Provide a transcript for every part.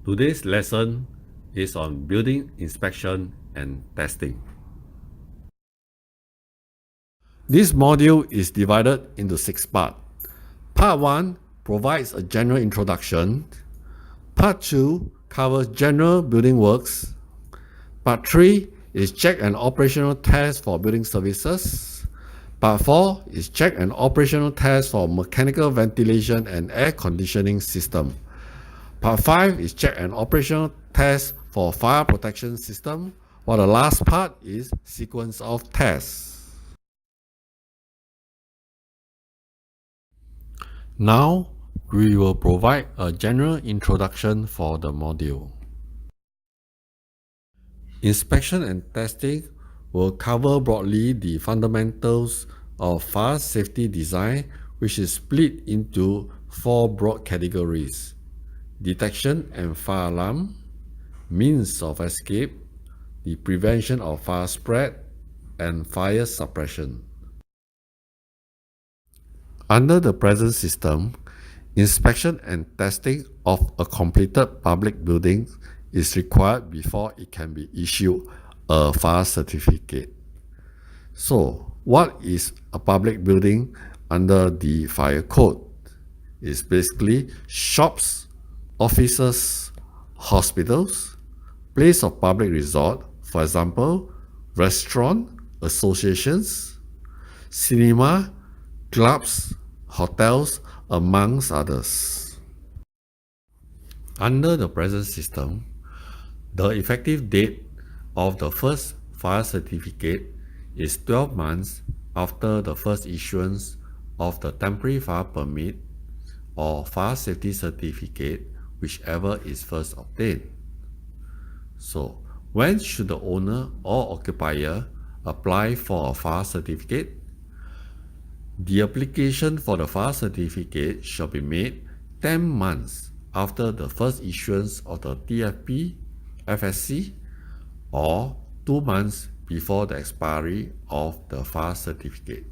Today's lesson is on building inspection and testing. This module is divided into 6 parts. Part 1 provides a general introduction. Part 2 covers general building works. Part 3 is check and operational test for building services. Part 4 is check and operational test for mechanical ventilation and air conditioning system. Part 5 is check and operational test for fire protection system, while the last part is sequence of tests. Now, we will provide a general introduction for the module. Inspection and testing will cover broadly the fundamentals of fire safety design, which is split into 4 broad categories: detection and fire alarm, means of escape, the prevention of fire spread, and fire suppression. Under the present system, inspection and testing of a completed public building is required before it can be issued a fire certificate. So, what is a public building under the fire code? It's basically shops, offices, hospitals, place of public resort, for example, restaurant, associations, cinema, clubs, hotels, amongst others. Under the present system, the effective date of the first fire certificate is 12 months after the first issuance of the temporary fire permit or fire safety certificate, whichever is first obtained. So, when should the owner or occupier apply for a fire certificate? The application for the fire certificate shall be made 10 months after the first issuance of the TFP, FSC, or 2 months before the expiry of the fire certificate.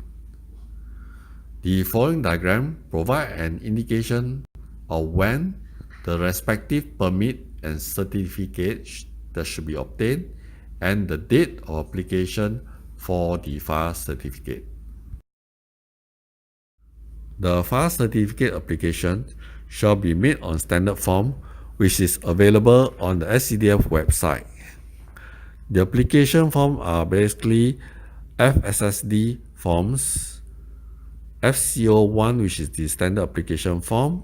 The following diagram provides an indication of when the respective permit and certificate that should be obtained and the date of application for the fire certificate. The fire certificate application shall be made on standard form, which is available on the SCDF website. The application forms are basically FSSD forms, FCO1, which is the standard application form,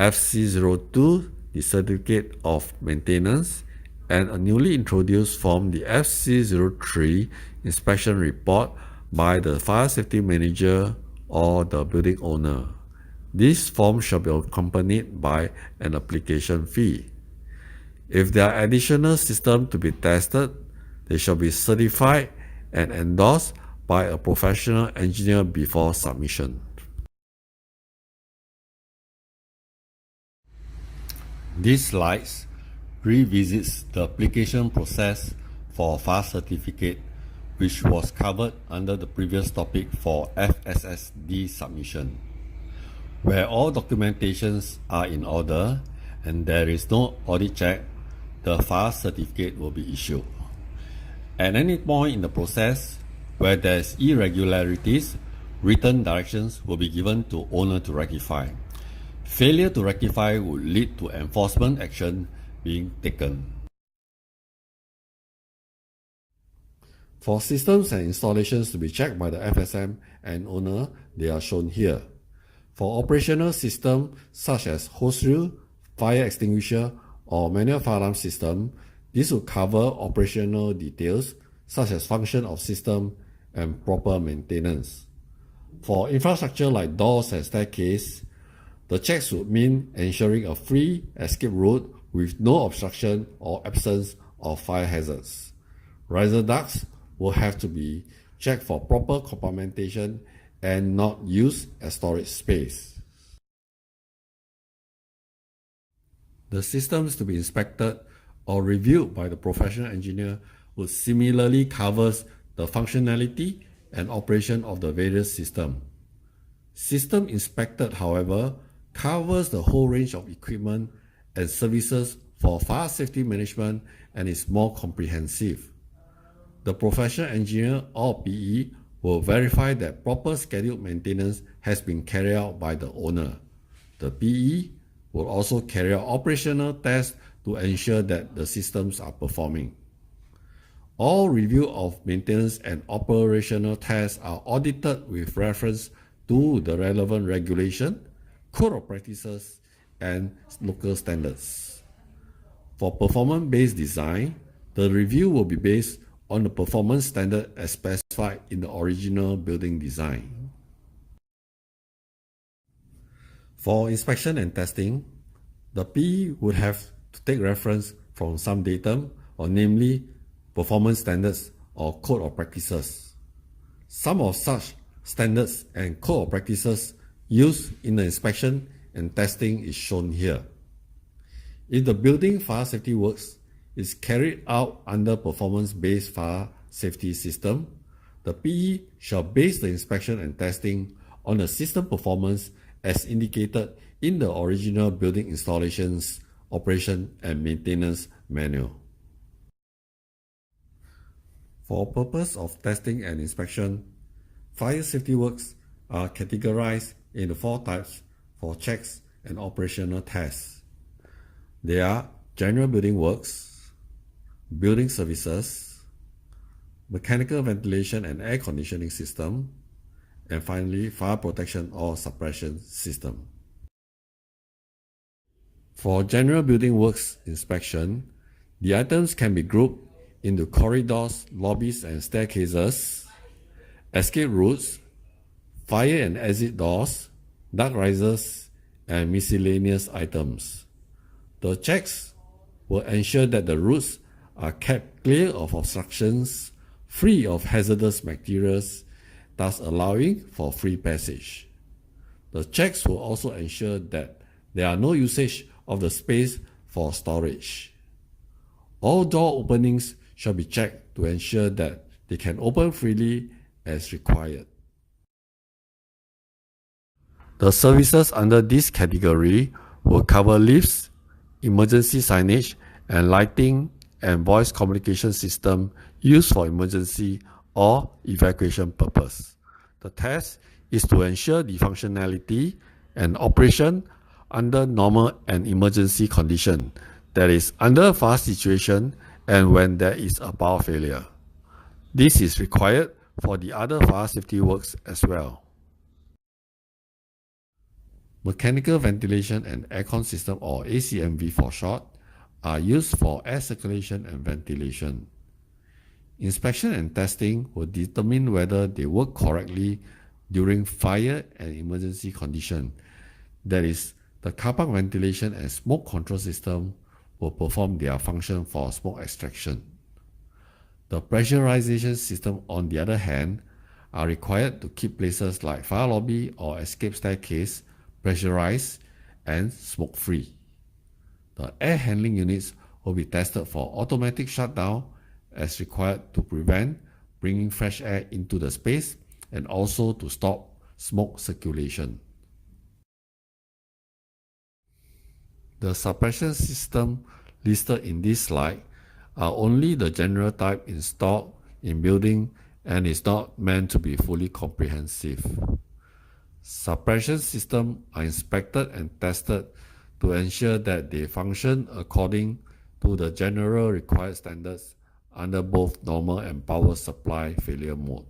FC02, the certificate of maintenance, and a newly introduced form, the FC03 inspection report by the fire safety manager or the building owner. This form shall be accompanied by an application fee. If there are additional systems to be tested, they shall be certified and endorsed by a professional engineer before submission. These slides revisits the application process for fire certificate, which was covered under the previous topic for FSSD submission. Where all documentations are in order and there is no audit check, the fire certificate will be issued. At any point in the process where there is irregularities, written directions will be given to owner to rectify. Failure to rectify would lead to enforcement action being taken. For systems and installations to be checked by the FSM and owner, they are shown here. For operational systems such as hose reel, fire extinguisher, or manual fire alarm system, this will cover operational details such as function of system and proper maintenance. For infrastructure like doors and staircase, the checks would mean ensuring a free escape route with no obstruction or absence of fire hazards. Riser ducts will have to be checked for proper compartmentation and not used as storage space. The systems to be inspected or reviewed by the professional engineer will similarly cover the functionality and operation of the various systems. System inspected, however, covers the whole range of equipment and services for fire safety management and is more comprehensive. The professional engineer or PE will verify that proper scheduled maintenance has been carried out by the owner. The PE will also carry out operational tests to ensure that the systems are performing. All review of maintenance and operational tests are audited with reference to the relevant regulation, code of practices, and local standards. For performance-based design, the review will be based on the performance standard as specified in the original building design. For inspection and testing, the PE would have to take reference from some datum, or namely performance standards or code of practices. Some of such standards and code of practices used in the inspection and testing is shown here. If the building fire safety works is carried out under performance-based fire safety system, the PE shall base the inspection and testing on the system performance as indicated in the original building installations, operation and maintenance manual. For purpose of testing and inspection, fire safety works are categorized into 4 types for checks and operational tests. They are general building works, building services, mechanical ventilation and air conditioning system, and finally fire protection or suppression system. For general building works inspection, the items can be grouped into corridors, lobbies and staircases, escape routes, fire and exit doors, duct risers, and miscellaneous items. The checks will ensure that the routes are kept clear of obstructions, free of hazardous materials, thus allowing for free passage. The checks will also ensure that there are no usage of the space for storage. All door openings shall be checked to ensure that they can open freely as required. The services under this category will cover lifts, emergency signage, and lighting and voice communication system used for emergency or evacuation purpose. The test is to ensure the functionality and operation under normal and emergency condition, that is, under fire situation and when there is a power failure. This is required for the other fire safety works as well. Mechanical ventilation and aircon system, or ACMV for short, are used for air circulation and ventilation. Inspection and testing will determine whether they work correctly during fire and emergency condition. That is, the car park ventilation and smoke control system will perform their function for smoke extraction. The pressurization system, on the other hand, are required to keep places like fire lobby or escape staircase pressurized and smoke-free. The air handling units will be tested for automatic shutdown as required to prevent bringing fresh air into the space and also to stop smoke circulation. The suppression system listed in this slide are only the general type installed in building and is not meant to be fully comprehensive. Suppression systems are inspected and tested to ensure that they function according to the general required standards under both normal and power supply failure mode.